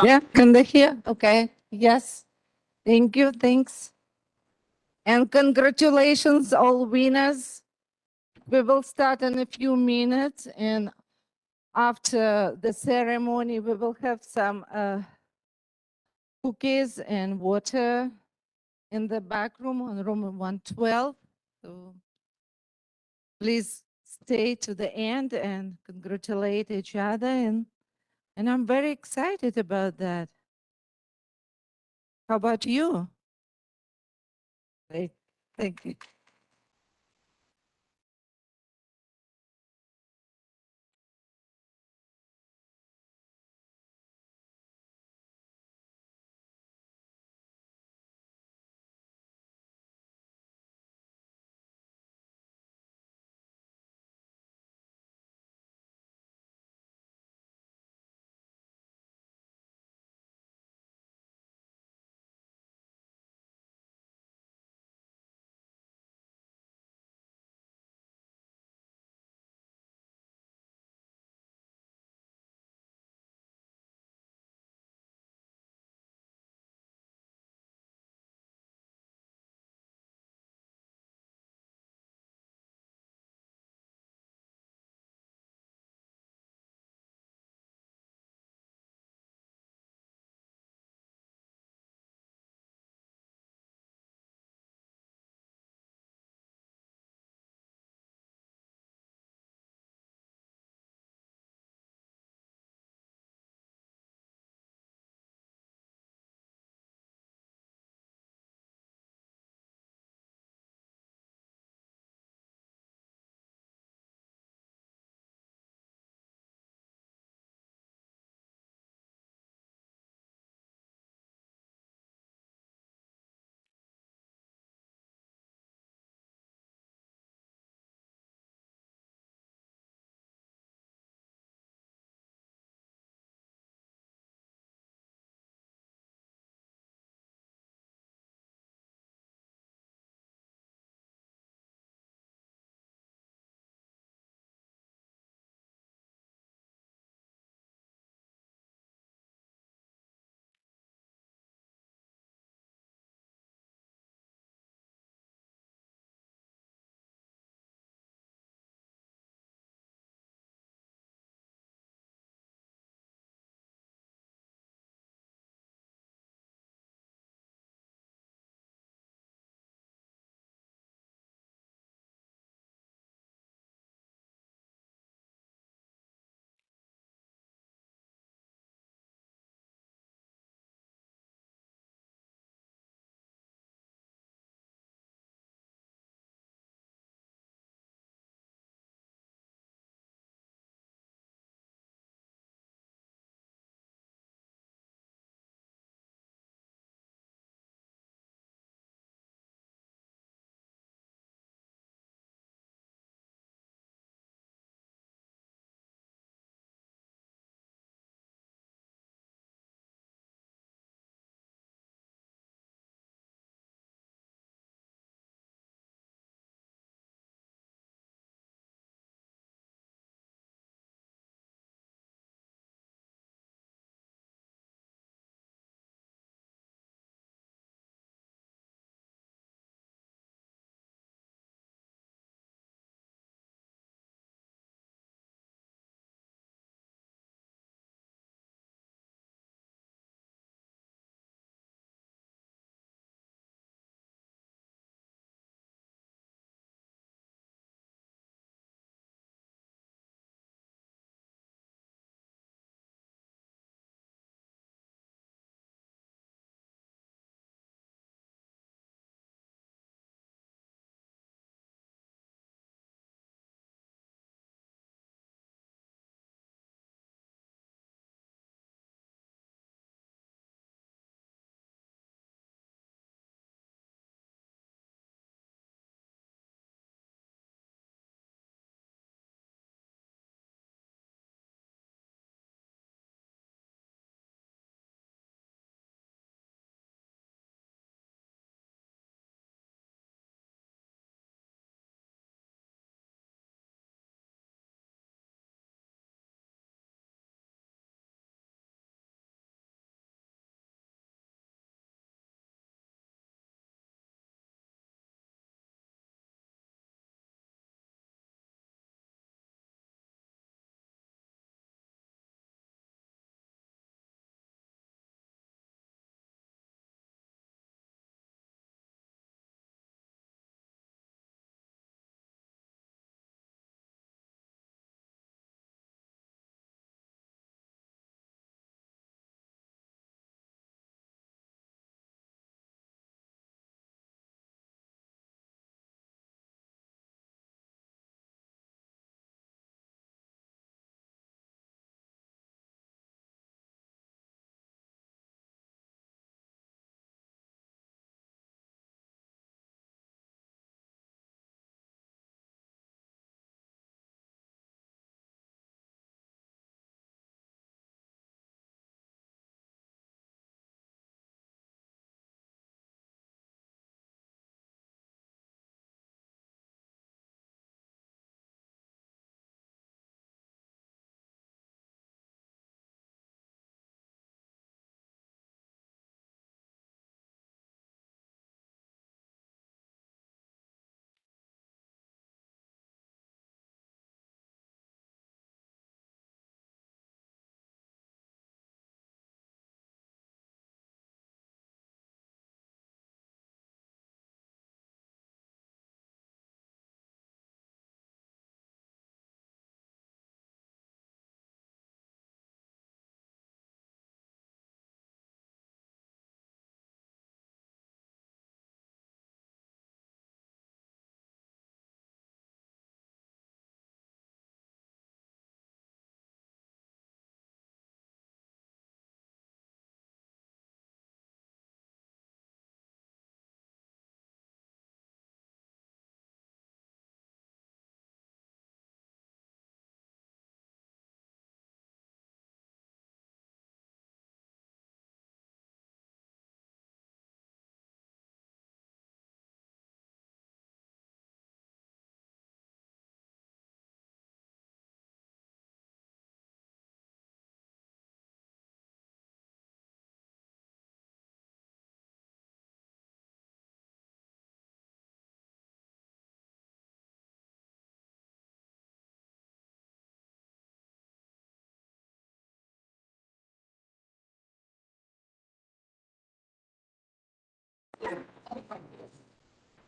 Yeah, can they hear? Okay. Yes. Thank you. Thanks. And congratulations, all winners. We will start in a few minutes. And after the ceremony, we will have some cookies and water in the back room on room 112. So please stay to the end and congratulate each other. And I'm very excited about that. How about you? Great. Thank you.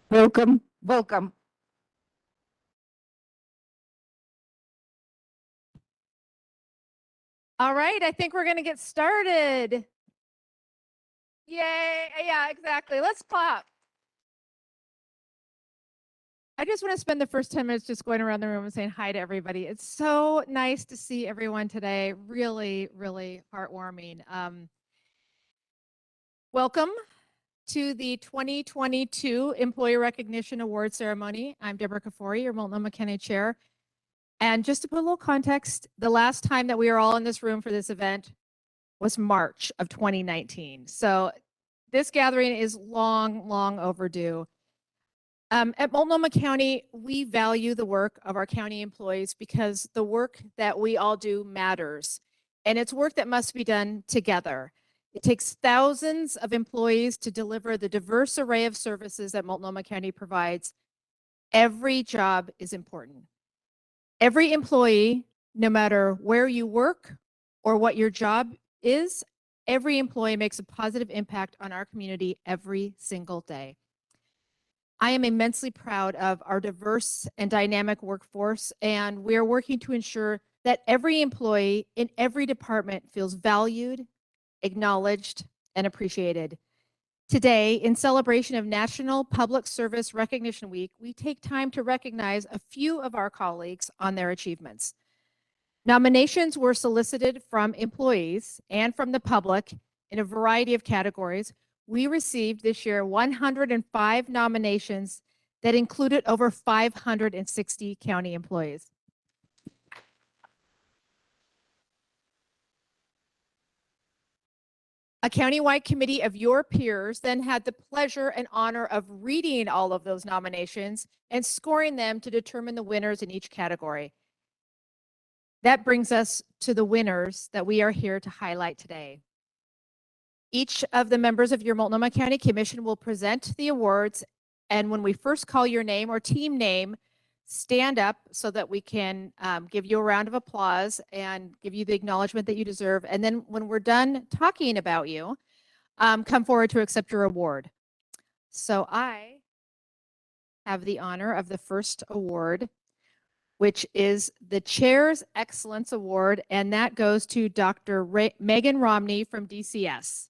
Welcome, welcome. All right, I think we're going to get started. Yay. Yeah, exactly. Let's clap. I just want to spend the first 10 minutes just going around the room and saying hi to everybody. It's so nice to see everyone today. Really, really heartwarming. Welcome to the 2022 Employee Recognition Award Ceremony. I'm Deborah Kafori, your Multnomah County Chair. And just to put a little context, the last time that we were all in this room for this event was March of 2019. So this gathering is long, long overdue. At Multnomah County, we value the work of our county employees because the work that we all do matters, and it's work that must be done together. It takes thousands of employees to deliver the diverse array of services that Multnomah County provides. Every job is important. Every employee, no matter where you work or what your job is, every employee makes a positive impact on our community every single day. I am immensely proud of our diverse and dynamic workforce, and we are working to ensure that every employee in every department feels valued, acknowledged, and appreciated. Today, in celebration of National Public Service Recognition Week, we take time to recognize a few of our colleagues on their achievements. Nominations were solicited from employees and from the public in a variety of categories. We received this year 105 nominations that included over 560 county employees. A countywide committee of your peers then had the pleasure and honor of reading all of those nominations and scoring them to determine the winners in each category. That brings us to the winners that we are here to highlight today. Each of the members of your Multnomah County Commission will present the awards, and when we first call your name or team name, stand up so that we can give you a round of applause and give you the acknowledgement that you deserve. And then when we're done talking about you, come forward to accept your award. So I have the honor of the first award, which is the Chair's Excellence Award, and that goes to Dr. Megan Romney from DCS.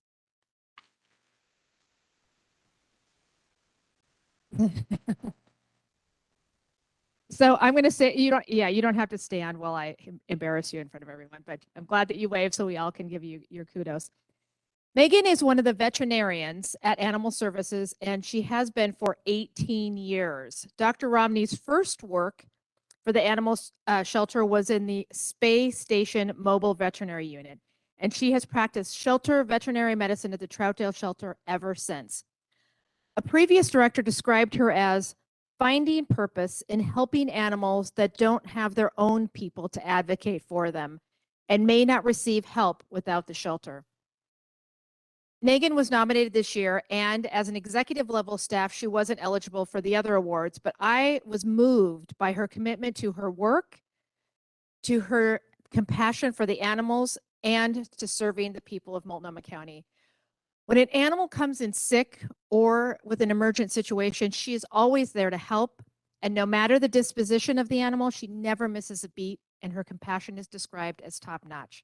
So I'm going to say you don't have to stand while I embarrass you in front of everyone, but I'm glad that you waved so we all can give you your kudos. Megan is one of the veterinarians at Animal Services, and she has been for 18 years. Dr. Romney's first work for the animal shelter was in the Spay Station Mobile Veterinary Unit, and she has practiced shelter veterinary medicine at the Troutdale Shelter ever since. A previous director described her as finding purpose in helping animals that don't have their own people to advocate for them and may not receive help without the shelter. Megan was nominated this year, and as an executive level staff, she wasn't eligible for the other awards, but I was moved by her commitment to her work, to her compassion for the animals, and to serving the people of Multnomah County. When an animal comes in sick or with an emergent situation, she is always there to help. And no matter the disposition of the animal, she never misses a beat, and her compassion is described as top notch.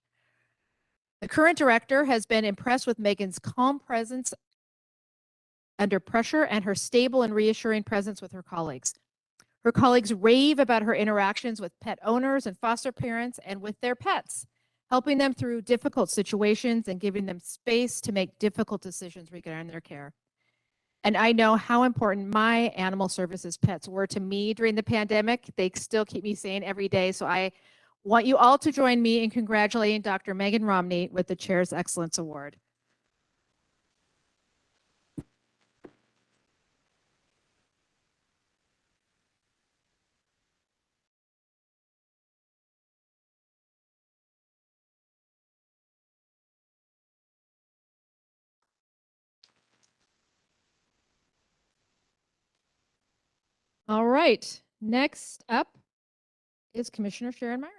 The current director has been impressed with Megan's calm presence under pressure and her stable and reassuring presence with her colleagues. Her colleagues rave about her interactions with pet owners and foster parents and with their pets, helping them through difficult situations and giving them space to make difficult decisions regarding their care. And I know how important my animal services pets were to me during the pandemic. They still keep me sane every day. So I want you all to join me in congratulating Dr. Megan Romney with the Chair's Excellence Award. All right, next up is Commissioner Sharon Meyer.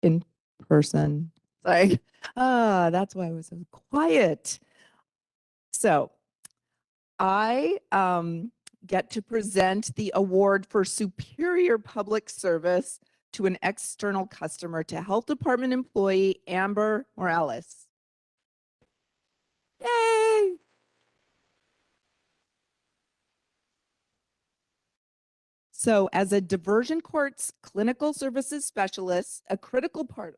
in person. Like, that's why I was so quiet. So I get to present the award for superior public service to an external customer to Health Department employee Amber Morales. Yay! So as a diversion courts clinical services specialist, a critical part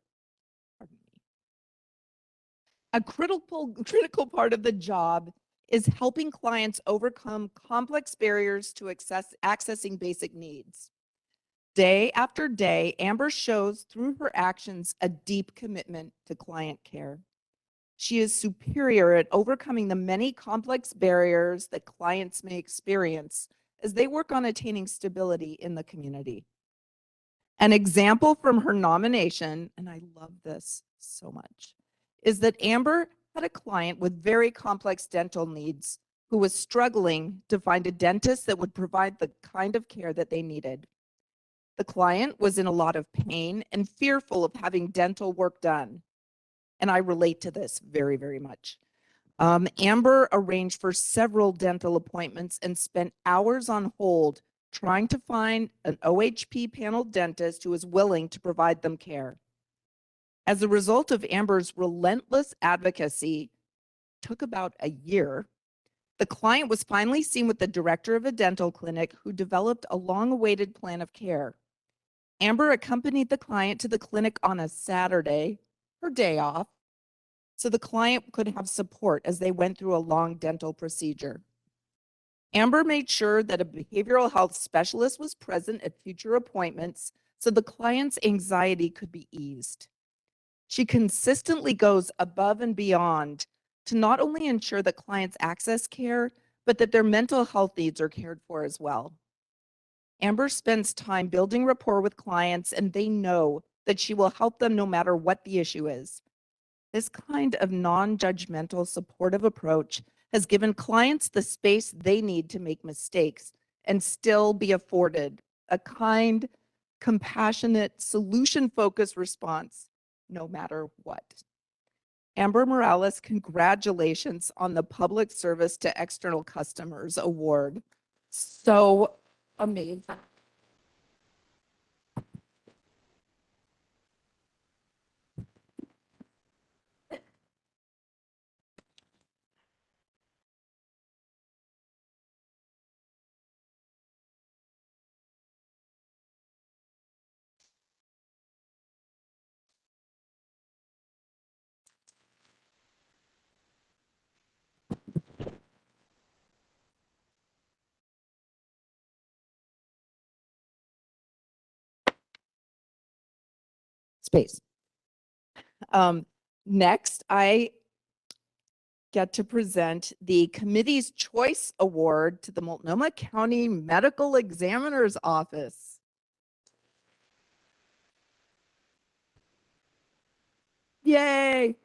of the job is helping clients overcome complex barriers to accessing basic needs. Day after day, Amber shows through her actions a deep commitment to client care. She is superior at overcoming the many complex barriers that clients may experience as they work on attaining stability in the community. An example from her nomination, and I love this so much, is that Amber had a client with very complex dental needs who was struggling to find a dentist that would provide the kind of care that they needed. The client was in a lot of pain and fearful of having dental work done. And I relate to this very, very much. Amber arranged for several dental appointments and spent hours on hold trying to find an OHP panel dentist who was willing to provide them care. As a result of Amber's relentless advocacy, took about a year, the client was finally seen with the director of a dental clinic who developed a long-awaited plan of care. Amber accompanied the client to the clinic on a Saturday, her day off, so the client could have support as they went through a long dental procedure. Amber made sure that a behavioral health specialist was present at future appointments so the client's anxiety could be eased. She consistently goes above and beyond to not only ensure that clients access care, but that their mental health needs are cared for as well. Amber spends time building rapport with clients, and they know that she will help them no matter what the issue is. This kind of non-judgmental, supportive approach has given clients the space they need to make mistakes and still be afforded a kind, compassionate, solution-focused response, no matter what. Amber Morales, congratulations on the Public Service to External Customers Award. So amazing. Space. Next, I get to present the Committee's Choice Award to the Multnomah County Medical Examiner's Office. Yay!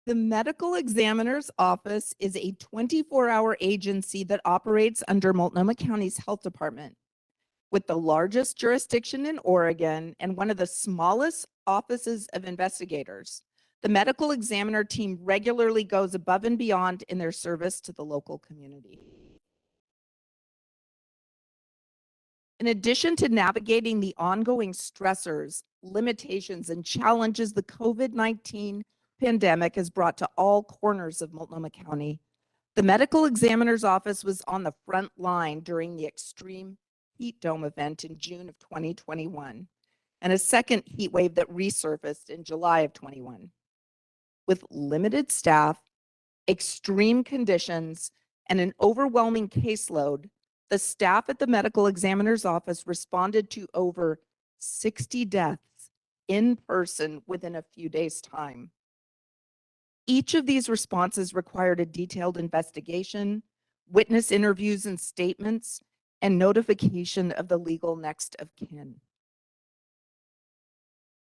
The Medical Examiner's Office is a 24-hour agency that operates under Multnomah County's Health Department. With the largest jurisdiction in Oregon and one of the smallest offices of investigators, the medical examiner team regularly goes above and beyond in their service to the local community. In addition to navigating the ongoing stressors, limitations, and challenges the COVID-19 pandemic has brought to all corners of Multnomah County, the medical examiner's office was on the front line during the extreme heat dome event in June of 2021 and a second heat wave that resurfaced in July of 21. With limited staff, extreme conditions, and an overwhelming caseload, the staff at the medical examiner's office responded to over 60 deaths in person within a few days' time. Each of these responses required a detailed investigation, witness interviews and statements, and notification of the legal next of kin.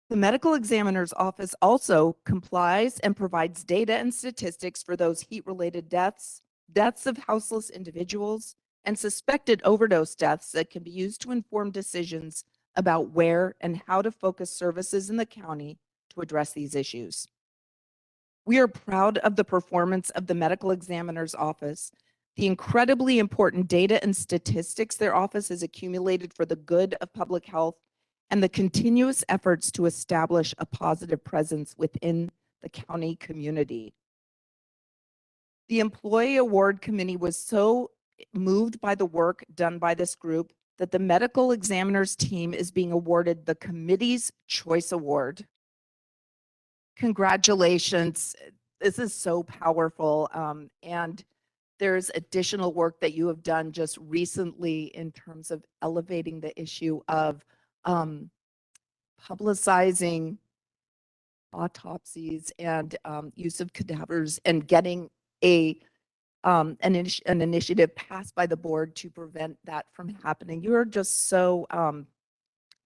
The medical examiner's office also complies and provides data and statistics for those heat-related deaths, deaths of houseless individuals, and suspected overdose deaths that can be used to inform decisions about where and how to focus services in the county to address these issues. We are proud of the performance of the medical examiner's office, the incredibly important data and statistics their office has accumulated for the good of public health, and the continuous efforts to establish a positive presence within the county community. The Employee Award Committee was so moved by the work done by this group that the medical examiner's team is being awarded the Committee's Choice Award. Congratulations. This is so powerful. And there's additional work that you have done just recently in terms of elevating the issue of publicizing autopsies and use of cadavers and getting an initiative passed by the board to prevent that from happening. You are just so,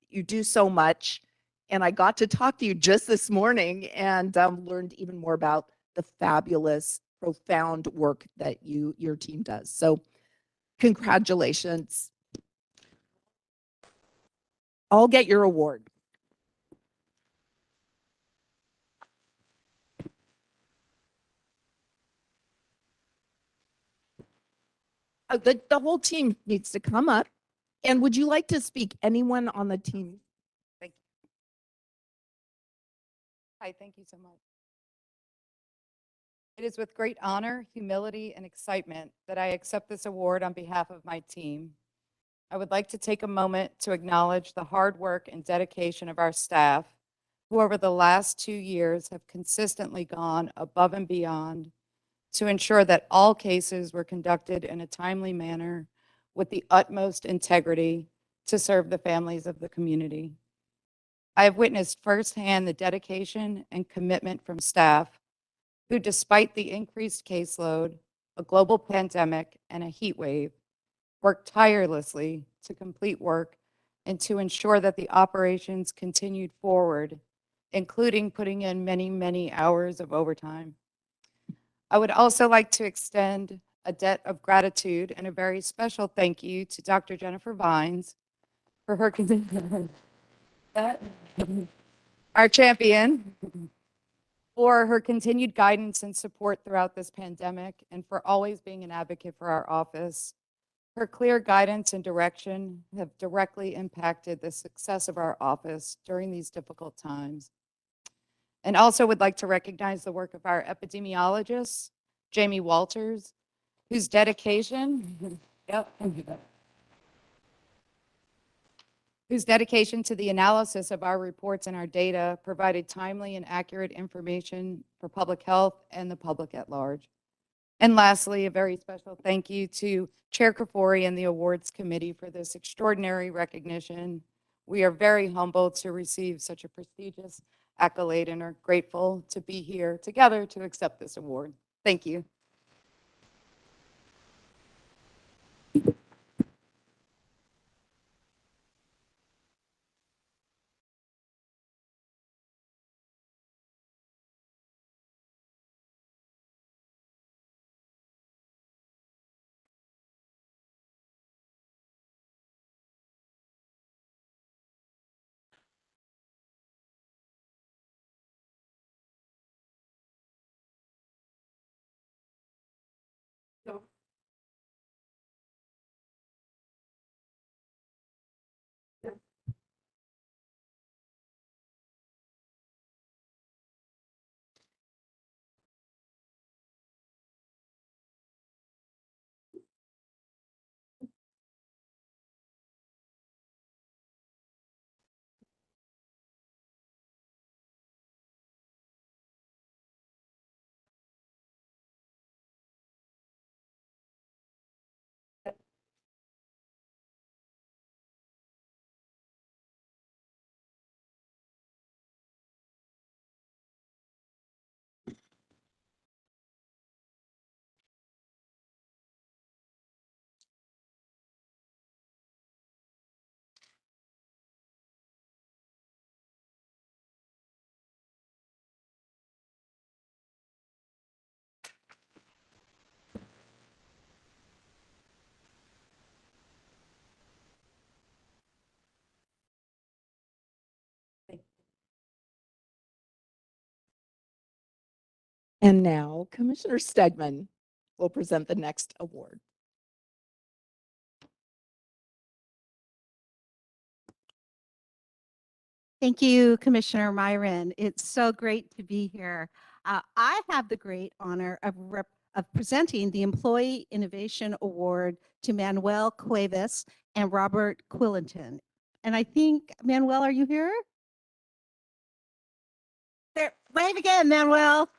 you do so much. And I got to talk to you just this morning and learned even more about the fabulous, profound work that your team does. So congratulations. I'll get your award. The whole team needs to come up. And would you like to speak? Anyone on the team? Thank you. Hi, thank you so much. It is with great honor, humility, and excitement that I accept this award on behalf of my team. I would like to take a moment to acknowledge the hard work and dedication of our staff, who over the last 2 years have consistently gone above and beyond to ensure that all cases were conducted in a timely manner with the utmost integrity to serve the families of the community. I have witnessed firsthand the dedication and commitment from staff who, despite the increased caseload, a global pandemic, and a heat wave, worked tirelessly to complete work and to ensure that the operations continued forward, including putting in many, many hours of overtime. I would also like to extend a debt of gratitude and a very special thank you to Dr. Jennifer Vines for her our champion, for her continued guidance and support throughout this pandemic, and for always being an advocate for our office. Her clear guidance and direction have directly impacted the success of our office during these difficult times. And also would like to recognize the work of our epidemiologist, Jamie Walters, whose dedication, whose dedication to the analysis of our reports and our data provided timely and accurate information for public health and the public at large. And lastly, a very special thank you to Chair Kafori and the Awards Committee for this extraordinary recognition. We are very humbled to receive such a prestigious accolade and are grateful to be here together to accept this award. Thank you. And now Commissioner Stegman will present the next award. Thank you, Commissioner Myron. It's so great to be here. I have the great honor of presenting the Employee Innovation Award to Manuel Cuevas and Robert Quillenton. And I think, Manuel, are you here? There, wave again, Manuel.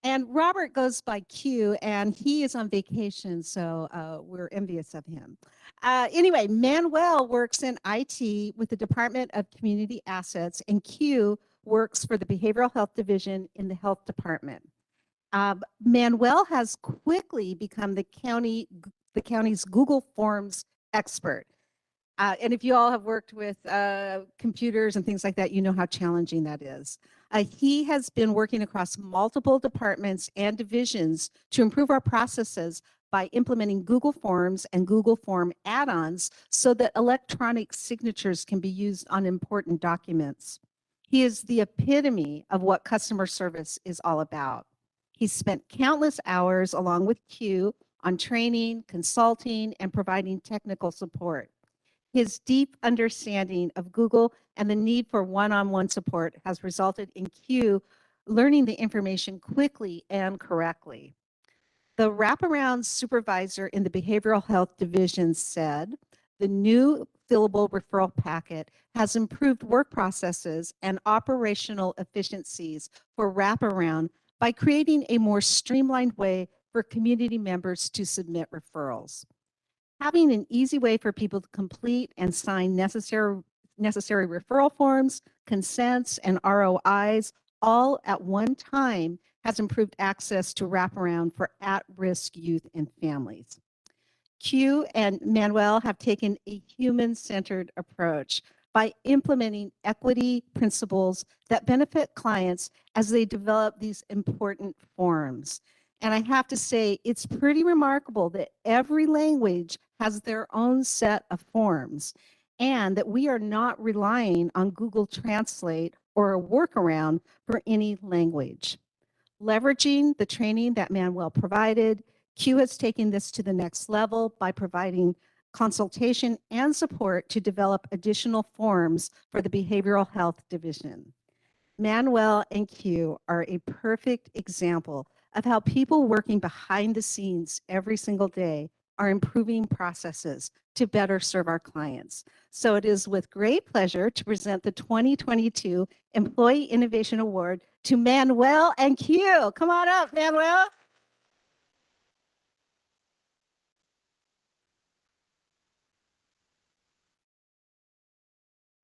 And Robert goes by Q, and he is on vacation, so we're envious of him. Anyway, Manuel works in IT with the Department of Community Assets, and Q works for the Behavioral Health Division in the Health Department. Manuel has quickly become the county's Google Forms expert. And if you all have worked with computers and things like that, you know how challenging that is. He has been working across multiple departments and divisions to improve our processes by implementing Google Forms and Google Form add-ons so that electronic signatures can be used on important documents. He is the epitome of what customer service is all about. He spent countless hours along with Q on training, consulting, and providing technical support. His deep understanding of Google and the need for one-on-one support has resulted in Q learning the information quickly and correctly. The wraparound supervisor in the Behavioral Health Division said, the new fillable referral packet has improved work processes and operational efficiencies for wraparound by creating a more streamlined way for community members to submit referrals. Having an easy way for people to complete and sign necessary referral forms, consents, and ROIs all at one time has improved access to wraparound for at-risk youth and families. Q and Manuel have taken a human-centered approach by implementing equity principles that benefit clients as they develop these important forms. And I have to say, it's pretty remarkable that every language has their own set of forms and that we are not relying on Google Translate or a workaround for any language. Leveraging the training that Manuel provided, Q has taken this to the next level by providing consultation and support to develop additional forms for the Behavioral Health Division. Manuel and Q are a perfect example of how people working behind the scenes every single day are improving processes to better serve our clients. So it is with great pleasure to present the 2022 Employee Innovation Award to Manuel and Q. Come on up, Manuel.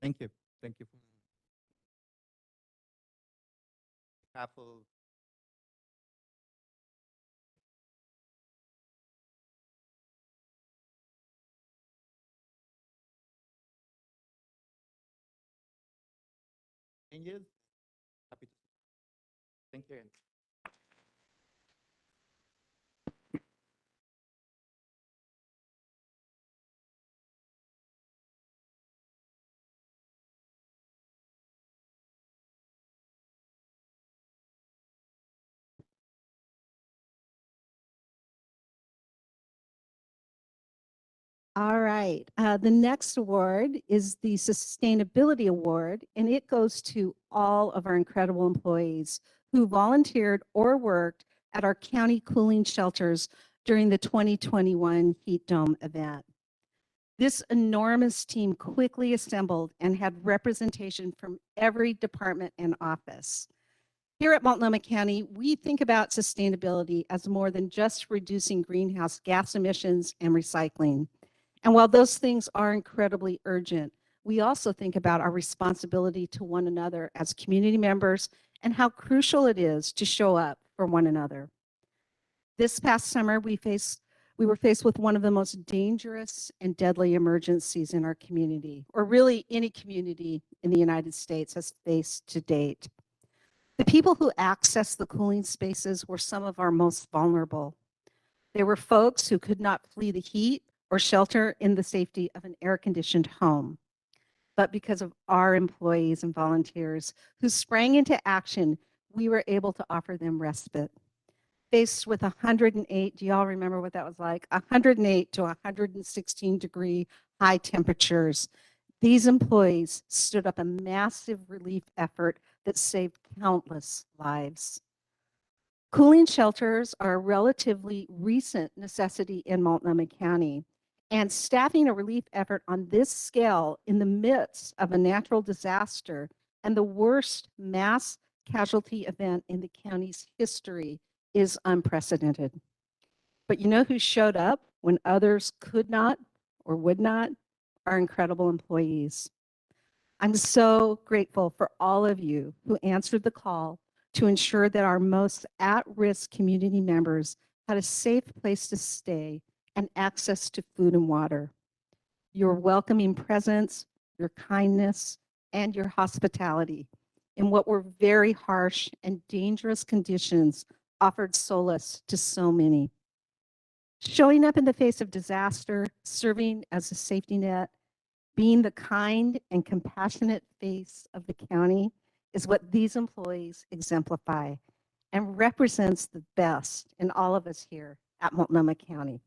Thank you. Thank you. Apple. Changes. Happy to. Thank you. All right. The next award is the Sustainability Award, and it goes to all of our incredible employees who volunteered or worked at our county cooling shelters during the 2021 Heat Dome event. This enormous team quickly assembled and had representation from every department and office. Here at Multnomah County, we think about sustainability as more than just reducing greenhouse gas emissions and recycling. And while those things are incredibly urgent, we also think about our responsibility to one another as community members and how crucial it is to show up for one another. This past summer, we were faced with one of the most dangerous and deadly emergencies in our community, or really any community in the United States has faced to date. The people who accessed the cooling spaces were some of our most vulnerable. They were folks who could not flee the heat or shelter in the safety of an air-conditioned home. but because of our employees and volunteers who sprang into action, we were able to offer them respite. Faced with 108, do y'all remember what that was like? 108 to 116 degree high temperatures. These employees stood up a massive relief effort that saved countless lives. Cooling shelters are a relatively recent necessity in Multnomah County, and staffing a relief effort on this scale in the midst of a natural disaster and the worst mass casualty event in the county's history is unprecedented. But you know who showed up when others could not or would not? Our incredible employees. I'm so grateful for all of you who answered the call to ensure that our most at-risk community members had a safe place to stay and access to food and water. Your welcoming presence, your kindness, and your hospitality in what were very harsh and dangerous conditions offered solace to so many. Showing up in the face of disaster, serving as a safety net, being the kind and compassionate face of the county is what these employees exemplify and represents the best in all of us here at Multnomah County.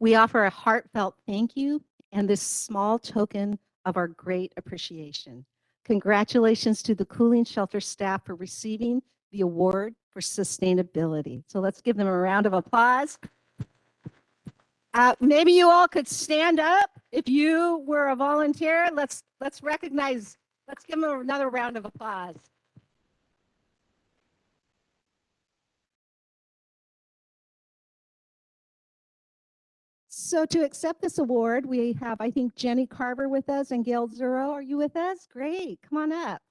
We offer a heartfelt thank you and this small token of our great appreciation. Congratulations to the cooling shelter staff for receiving the award for sustainability. So let's give them a round of applause. Maybe you all could stand up if you were a volunteer. Let's recognize, let's give them another round of applause. So to accept this award, we have, I think, Jenny Carver with us and Gail Zuro. Are you with us? Great, come on up.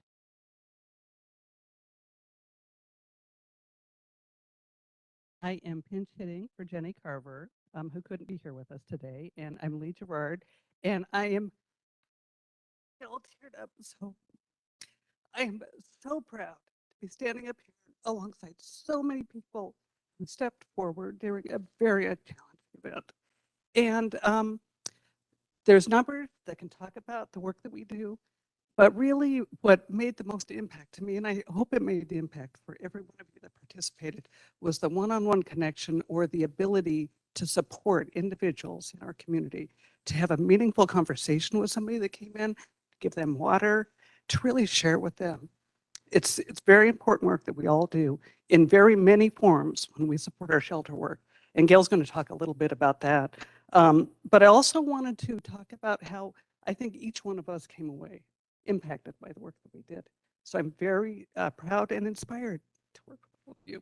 I am pinch hitting for Jenny Carver, who couldn't be here with us today, and I'm Lee Gerard, and I am all teared up. So I am so proud to be standing up here alongside so many people who stepped forward during a very challenging event. And there's numbers that can talk about the work that we do, but really what made the most impact to me, and I hope it made the impact for every one of you that participated, was the one-on-one connection or the ability to support individuals in our community, to have a meaningful conversation with somebody that came in, give them water, to really share it with them. It's very important work that we all do in very many forms when we support our shelter work. And Gail's going to talk a little bit about that. But I also wanted to talk about how I think each one of us came away impacted by the work that we did. So I'm very proud and inspired to work with all of you.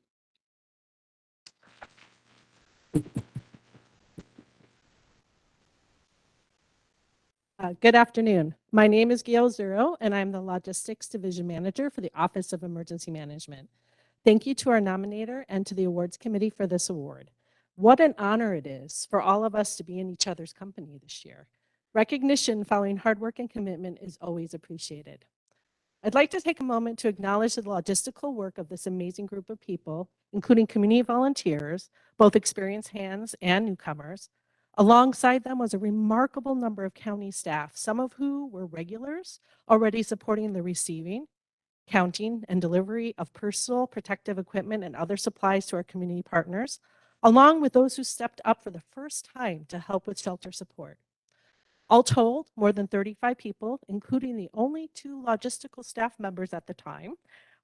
Good afternoon. My name is Gail Zuro, and I'm the Logistics Division Manager for the Office of Emergency Management. Thank you to our nominator and to the awards committee for this award. What an honor it is for all of us to be in each other's company this year. Recognition following hard work and commitment is always appreciated. I'd like to take a moment to acknowledge the logistical work of this amazing group of people, including community volunteers, both experienced hands and newcomers. Alongside them was a remarkable number of county staff, some of who were regulars, already supporting the receiving, counting, and delivery of personal protective equipment and other supplies to our community partners, along with those who stepped up for the first time to help with shelter support. All told, more than 35 people, including the only 2 logistical staff members at the time,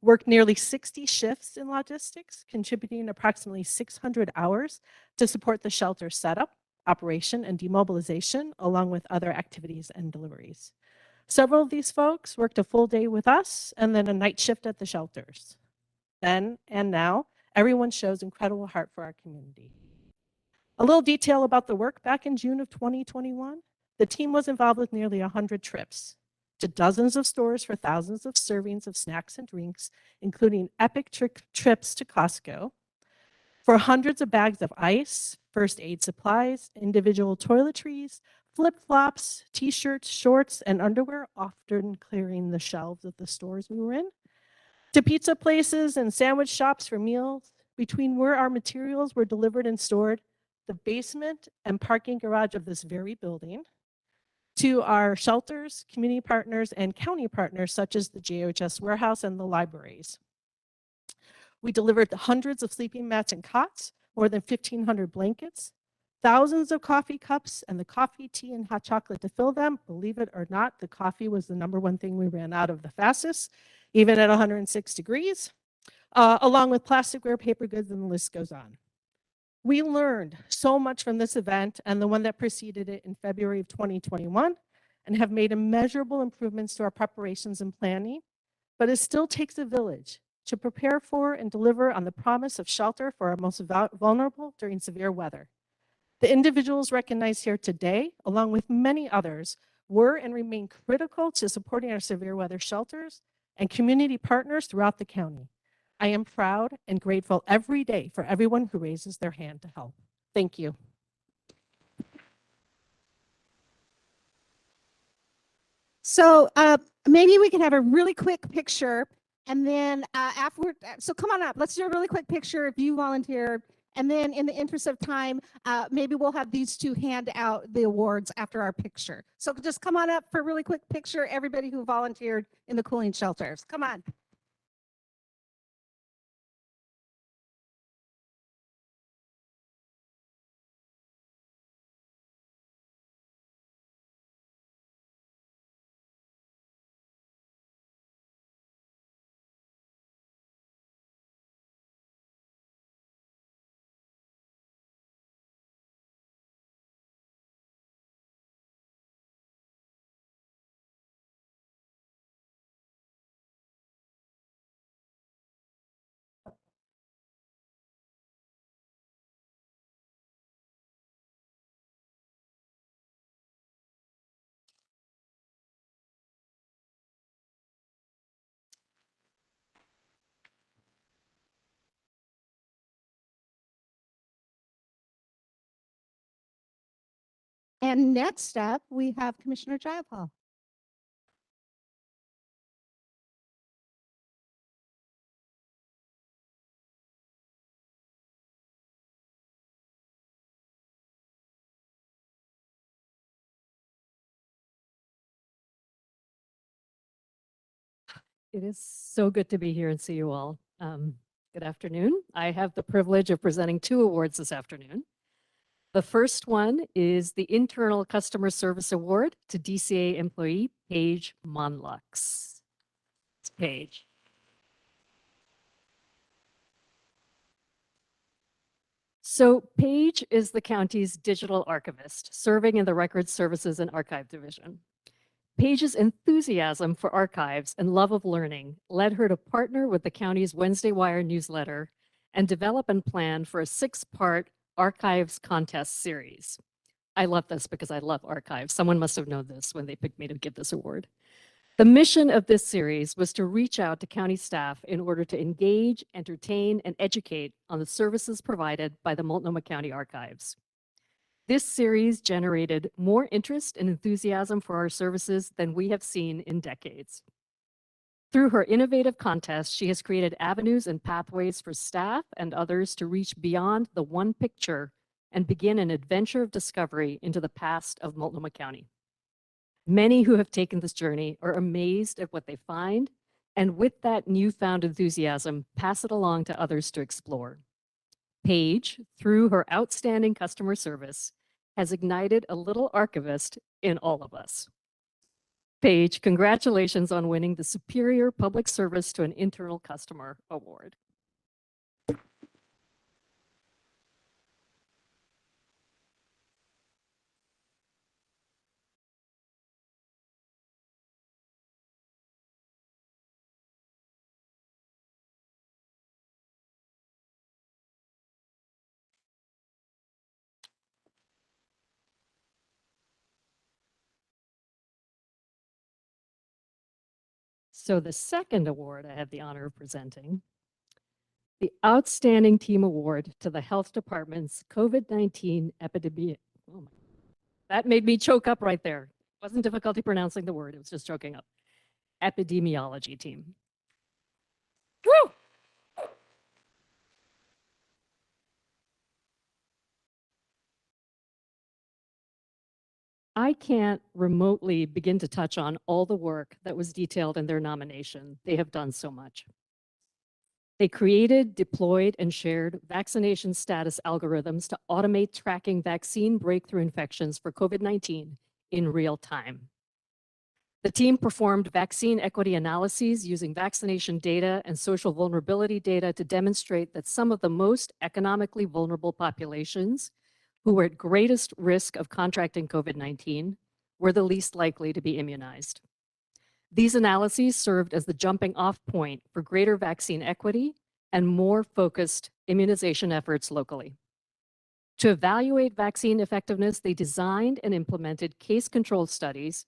worked nearly 60 shifts in logistics, contributing approximately 600 hours to support the shelter setup, operation, and demobilization, along with other activities and deliveries. Several of these folks worked a full day with us and then a night shift at the shelters. Then and now, everyone shows incredible heart for our community. A little detail about the work back in June of 2021. The team was involved with nearly 100 trips to dozens of stores for thousands of servings of snacks and drinks, including epic trips to Costco, for hundreds of bags of ice, first aid supplies, individual toiletries, flip-flops, t-shirts, shorts, and underwear, often clearing the shelves of the stores we were in, to pizza places and sandwich shops for meals, between where our materials were delivered and stored, the basement and parking garage of this very building, to our shelters, community partners, and county partners such as the JHS warehouse and the libraries. We delivered hundreds of sleeping mats and cots, more than 1,500 blankets, thousands of coffee cups, and the coffee, tea, and hot chocolate to fill them. Believe it or not, the coffee was the #1 thing we ran out of the fastest, even at 106 degrees, along with plasticware, paper goods, and the list goes on. We learned so much from this event and the one that preceded it in February of 2021 and have made immeasurable improvements to our preparations and planning, but it still takes a village to prepare for and deliver on the promise of shelter for our most vulnerable during severe weather. The individuals recognized here today, along with many others, were and remain critical to supporting our severe weather shelters and community partners throughout the county. I am proud and grateful every day for everyone who raises their hand to help. Thank you. So maybe we could have a really quick picture, and then afterward, so come on up. Let's do a really quick picture if you volunteer. And then in the interest of time, maybe we'll have these two hand out the awards after our picture. So just come on up for a really quick picture, everybody who volunteered in the cooling shelters. Come on. And next up, we have Commissioner Jayapal. It is so good to be here and see you all. Good afternoon. I have the privilege of presenting 2 awards this afternoon. The first one is the Internal Customer Service Award to DCA employee Paige Monlux. It's Paige. So Paige is the county's digital archivist, serving in the Records Services and Archive Division. Paige's enthusiasm for archives and love of learning led her to partner with the county's Wednesday Wire newsletter and develop and plan for a 6-part archives contest series. I love this because I love archives. Someone must have known this when they picked me to give this award. The mission of this series was to reach out to county staff in order to engage, entertain, and educate on the services provided by the Multnomah County Archives. This series generated more interest and enthusiasm for our services than we have seen in decades. Through her innovative contest, she has created avenues and pathways for staff and others to reach beyond the one picture and begin an adventure of discovery into the past of Multnomah County. Many who have taken this journey are amazed at what they find, and with that newfound enthusiasm, pass it along to others to explore. Paige, through her outstanding customer service, has ignited a little archivist in all of us. Paige, congratulations on winning the Superior Public Service to an Internal Customer Award. So the second award I have the honor of presenting, the Outstanding Team Award to the Health Department's COVID-19 epidemic. Oh my, that made me choke up right there. It wasn't difficulty pronouncing the word, it was just choking up. Epidemiology team. Woo! I can't remotely begin to touch on all the work that was detailed in their nomination. They have done so much. They created, deployed, and shared vaccination status algorithms to automate tracking vaccine breakthrough infections for COVID-19 in real time. The team performed vaccine equity analyses using vaccination data and social vulnerability data to demonstrate that some of the most economically vulnerable populations who were at greatest risk of contracting COVID-19 were the least likely to be immunized. These analyses served as the jumping off point for greater vaccine equity and more focused immunization efforts locally. To evaluate vaccine effectiveness, they designed and implemented case control studies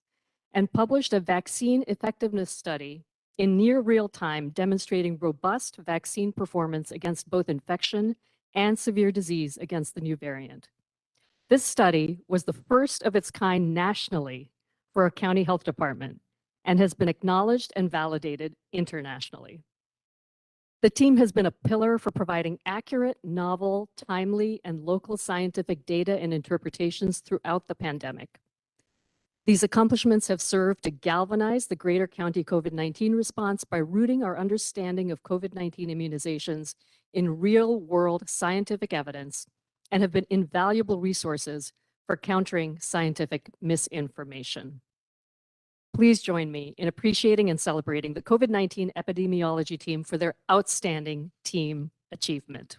and published a vaccine effectiveness study in near real time demonstrating robust vaccine performance against both infection and severe disease against the new variant. This study was the first of its kind nationally for a county health department and has been acknowledged and validated internationally. The team has been a pillar for providing accurate, novel, timely, and local scientific data and interpretations throughout the pandemic. These accomplishments have served to galvanize the greater county COVID-19 response by rooting our understanding of COVID-19 immunizations in real-world scientific evidence and have been invaluable resources for countering scientific misinformation. Please join me in appreciating and celebrating the COVID-19 epidemiology team for their outstanding team achievement.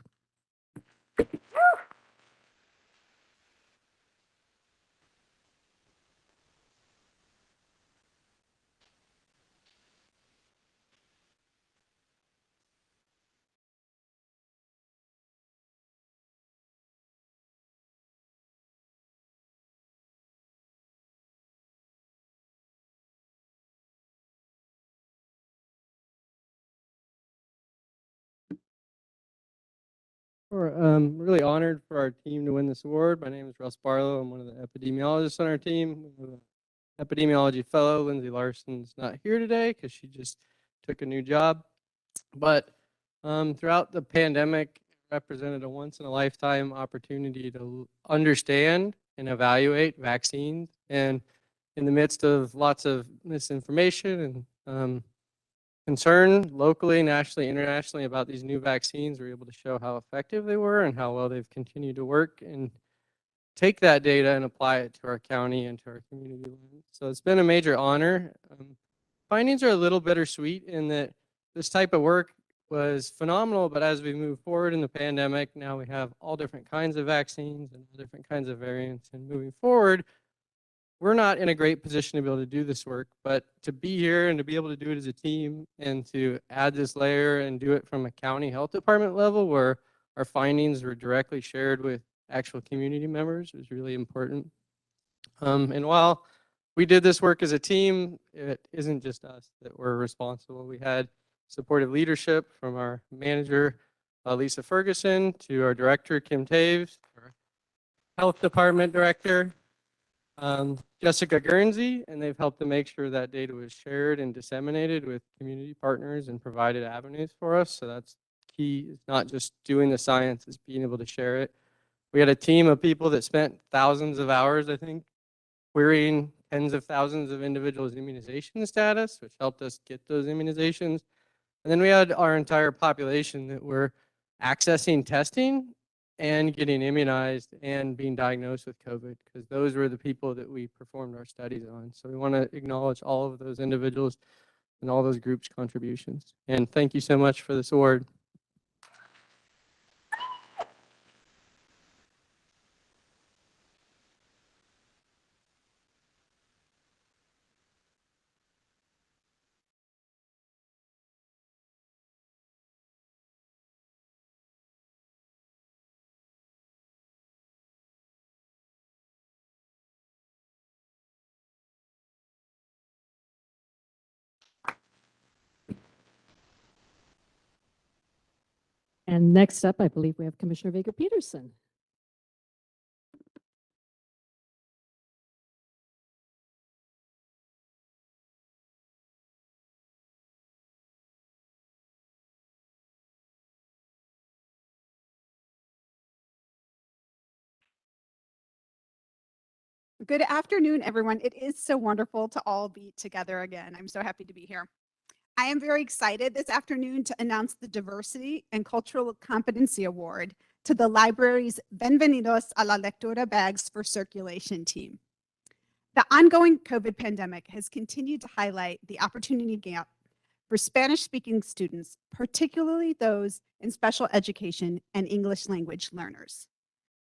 We're really honored for our team to win this award. My name is Russ Barlow. I'm one of the epidemiologists on our team. Epidemiology fellow Lindsay Larson's not here today because she just took a new job. But throughout the pandemic, it represented a once-in-a-lifetime opportunity to understand and evaluate vaccines. And in the midst of lots of misinformation and concern locally, nationally, internationally about these new vaccines, we're able to show how effective they were and how well they've continued to work and take that data and apply it to our county and to our community. So it's been a major honor. Findings are a little bittersweet in that this type of work was phenomenal, but as we move forward in the pandemic, now we have all different kinds of vaccines and different kinds of variants, and moving forward, we're not in a great position to be able to do this work, but to be here and to be able to do it as a team and to add this layer and do it from a county health department level where our findings were directly shared with actual community members was really important. And while we did this work as a team, it isn't just us that were responsible. We had supportive leadership from our manager, Lisa Ferguson, to our director, Kim Taves, our health department director, Jessica Guernsey, and they've helped to make sure that data was shared and disseminated with community partners and provided avenues for us. So that's key. It's not just doing the science, it's being able to share it. We had a team of people that spent thousands of hours, I think, querying tens of thousands of individuals' immunization status, which helped us get those immunizations. And then we had our entire population that were accessing testing and getting immunized and being diagnosed with COVID, because those were the people that we performed our studies on. So we want to acknowledge all of those individuals and all those groups' contributions. And thank you so much for this award. And next up, I believe we have Commissioner Vega Peterson. Good afternoon, everyone. It is so wonderful to all be together again. I'm so happy to be here. I am very excited this afternoon to announce the Diversity and Cultural Competency Award to the library's Bienvenidos a la Lectura Bags for Circulation team. The ongoing COVID pandemic has continued to highlight the opportunity gap for Spanish-speaking students, particularly those in special education and English language learners.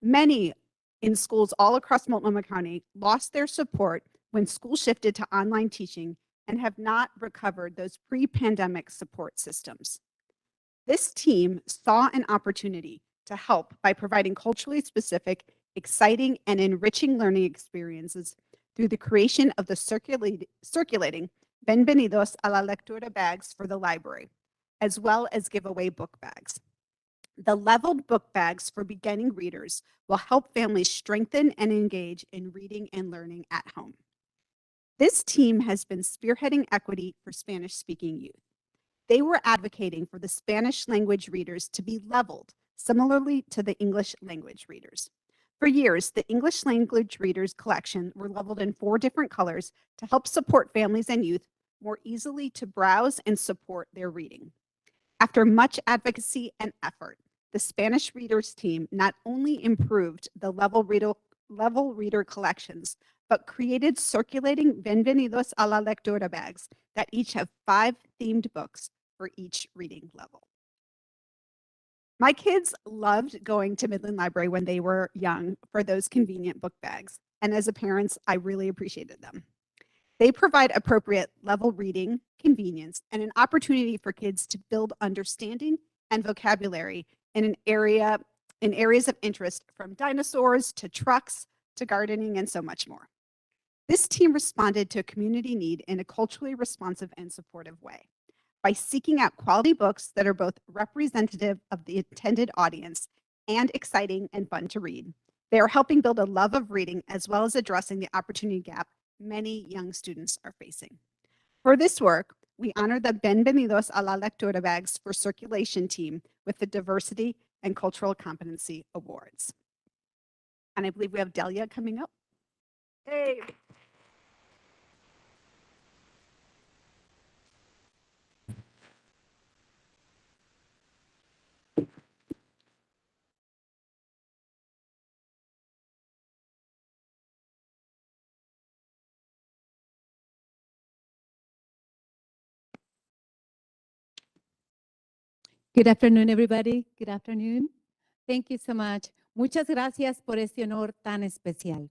Many in schools all across Multnomah County lost their support when schools shifted to online teaching and have not recovered those pre-pandemic support systems. This team saw an opportunity to help by providing culturally specific, exciting, and enriching learning experiences through the creation of the circulating Bienvenidos a la Lectura bags for the library, as well as giveaway book bags. The leveled book bags for beginning readers will help families strengthen and engage in reading and learning at home. This team has been spearheading equity for Spanish-speaking youth. They were advocating for the Spanish language readers to be leveled, similarly to the English language readers. For years, the English language readers collection were leveled in 4 different colors to help support families and youth more easily to browse and support their reading. After much advocacy and effort, the Spanish readers team not only improved the level reader collections, but created circulating Bienvenidos a la Lectura bags that each have 5 themed books for each reading level. My kids loved going to Midland Library when they were young for those convenient book bags, and as a parent, I really appreciated them. They provide appropriate level reading, convenience, and an opportunity for kids to build understanding and vocabulary in areas of interest, from dinosaurs to trucks to gardening and so much more. This team responded to a community need in a culturally responsive and supportive way by seeking out quality books that are both representative of the intended audience and exciting and fun to read. They are helping build a love of reading as well as addressing the opportunity gap many young students are facing. For this work, we honor the Bienvenidos a la Lectura bags for circulation team with the Diversity and Cultural Competency Awards. And I believe we have Delia coming up. Hey. Good afternoon, everybody. Good afternoon. Thank you so much. Muchas gracias por este honor tan especial.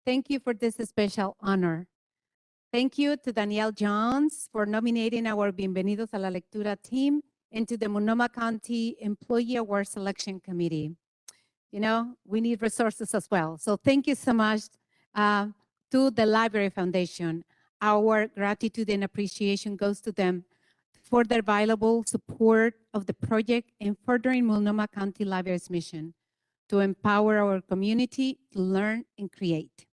Thank you for this special honor. Thank you to Danielle Jones for nominating our Bienvenidos a la Lectura team and to the Multnomah County Employee Award Selection Committee. You know, we need resources as well. So thank you so much to the Library Foundation. Our gratitude and appreciation goes to them for their valuable support of the project in furthering Multnomah County Library's mission to empower our community to learn and create.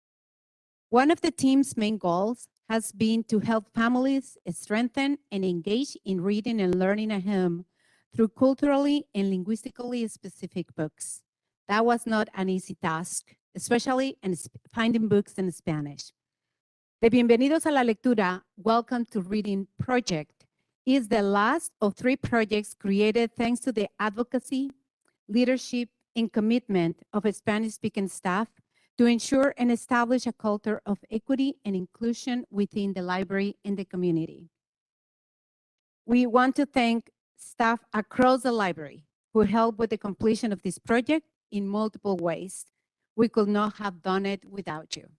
One of the team's main goals has been to help families strengthen and engage in reading and learning at home through culturally and linguistically specific books. That was not an easy task, especially in finding books in Spanish. The Bienvenidos a la Lectura Welcome to Reading project is the last of 3 projects created thanks to the advocacy, leadership, and commitment of Spanish-speaking staff to ensure and establish a culture of equity and inclusion within the library and the community. We want to thank staff across the library who helped with the completion of this project in multiple ways. We could not have done it without you.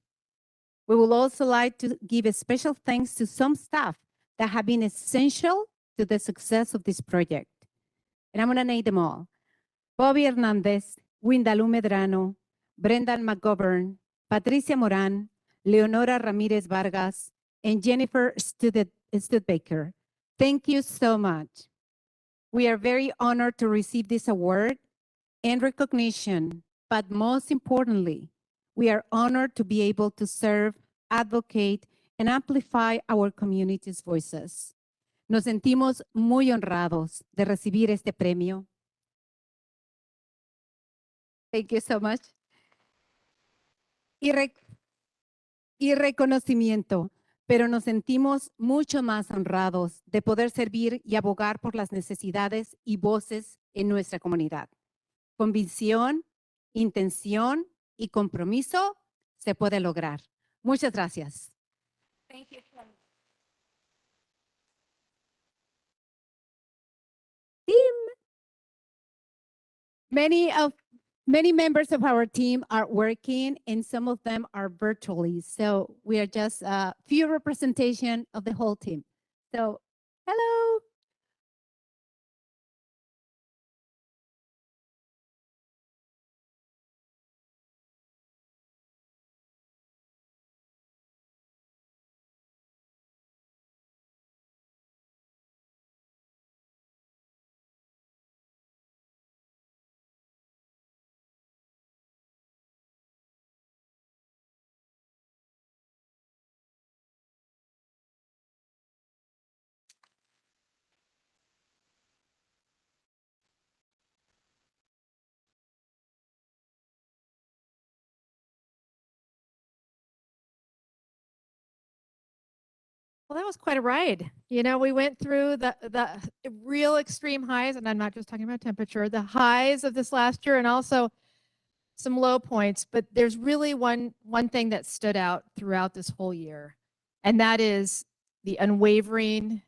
We would also like to give a special thanks to some staff that have been essential to the success of this project. And I'm going to name them all. Bobby Hernandez, Windalu Medrano, Brendan McGovern, Patricia Moran, Leonora Ramirez Vargas, and Jennifer Studebaker. Thank you so much. We are very honored to receive this award and recognition, but most importantly, we are honored to be able to serve, advocate, and amplify our community's voices. Nos sentimos muy honrados de recibir este premio. Thank you so much. y reconocimiento, pero nos sentimos mucho más honrados de poder servir y abogar por las necesidades y voces en nuestra comunidad. Con visión, intención y compromiso se puede lograr. Muchas gracias. Many members of our team are working and some of them are virtually. So we are just a few representation of the whole team. So hello. Well, that was quite a ride. You know, we went through the real extreme highs, and I'm not just talking about temperature, the highs of this last year and also some low points, but there's really one thing that stood out throughout this whole year, and that is the unwavering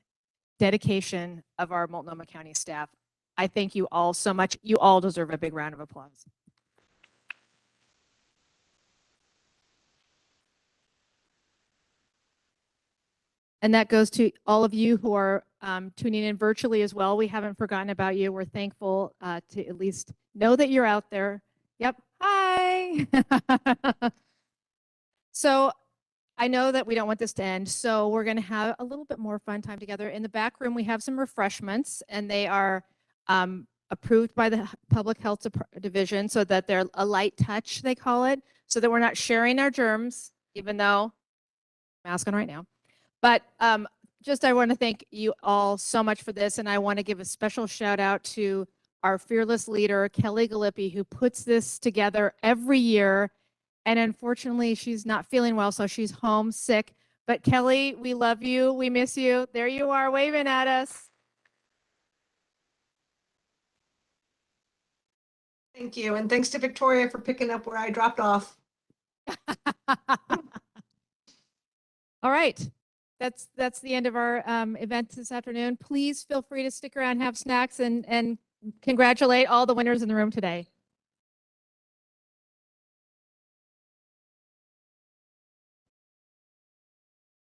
dedication of our Multnomah County staff. I thank you all so much. You all deserve a big round of applause. And that goes to all of you who are tuning in virtually as well. We haven't forgotten about you. We're thankful to at least know that you're out there. Yep. Hi. So I know that we don't want this to end, so we're going to have a little bit more fun time together. In the back room, we have some refreshments, and they are approved by the Public Health Division so that they're a light touch, they call it, so that we're not sharing our germs, even though mask on right now. But just I want to thank you all so much for this, and I want to give a special shout out to our fearless leader, Kelly Galippi, who puts this together every year. And unfortunately, she's not feeling well, so she's home sick. But Kelly, we love you. We miss you. There you are, waving at us. Thank you. And thanks to Victoria for picking up where I dropped off. All right. That's the end of our event this afternoon. Please feel free to stick around, have snacks, and congratulate all the winners in the room today.